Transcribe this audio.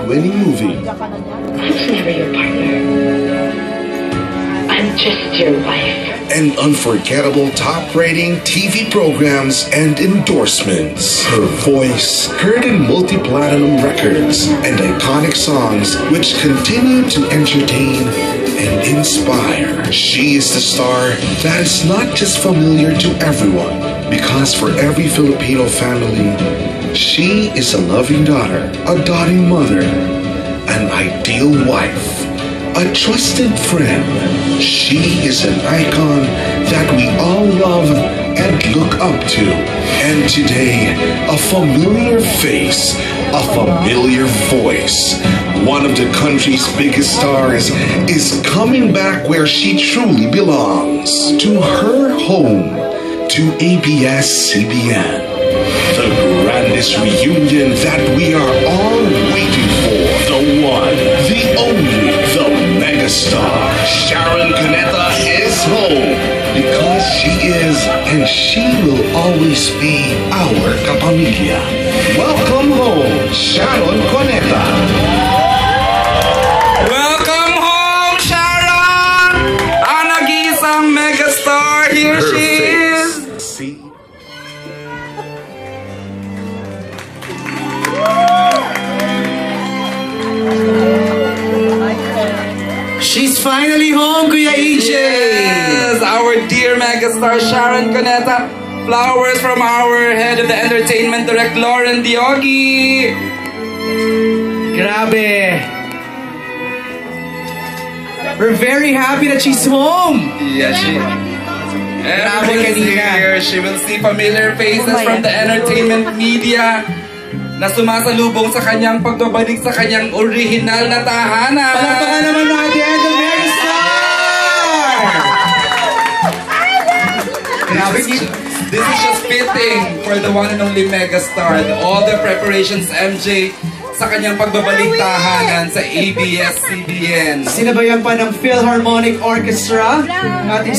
award-winning movie. I was never your partner. I'm just your wife. And unforgettable top-rating TV programs and endorsements. Her voice, heard in multi-platinum records and iconic songs which continue to entertain and inspire. She is the star that is not just familiar to everyone, because for every Filipino family, she is a loving daughter, a doting mother, an ideal wife, a trusted friend. She is an icon that we all love and look up to. And today, a familiar face, a familiar voice. One of the country's biggest stars is coming back where she truly belongs. To her home, to ABS-CBN. The grandest reunion that we are all waiting for. The one, the only, the megastar. Sharon Cuneta is home. Because she is, and she will always be our kapamilya. Welcome home, Sharon Cuneta. Welcome home, Sharon! Ang nag-iisang megastar, here Her she is! See? She's finally home, Kuya EJ! Yes! Our dear megastar, Sharon Cuneta. Flowers from our head of the entertainment direct, Lauren Diogi. Grabe! We're very happy that she's home! Yes, everyone's here. She will see familiar faces from the entertainment media na sumasalubong sa kanyang pagbabalik sa kanyang original na tahanan. Palakpakan naman natin the megastar! Grabe, This is just fitting for the one and only megastar. All the preparations, MJ, sa kanyang pagbabalik tahanan sa ABS-CBN. sinabayan pa ng Philharmonic Orchestra, ating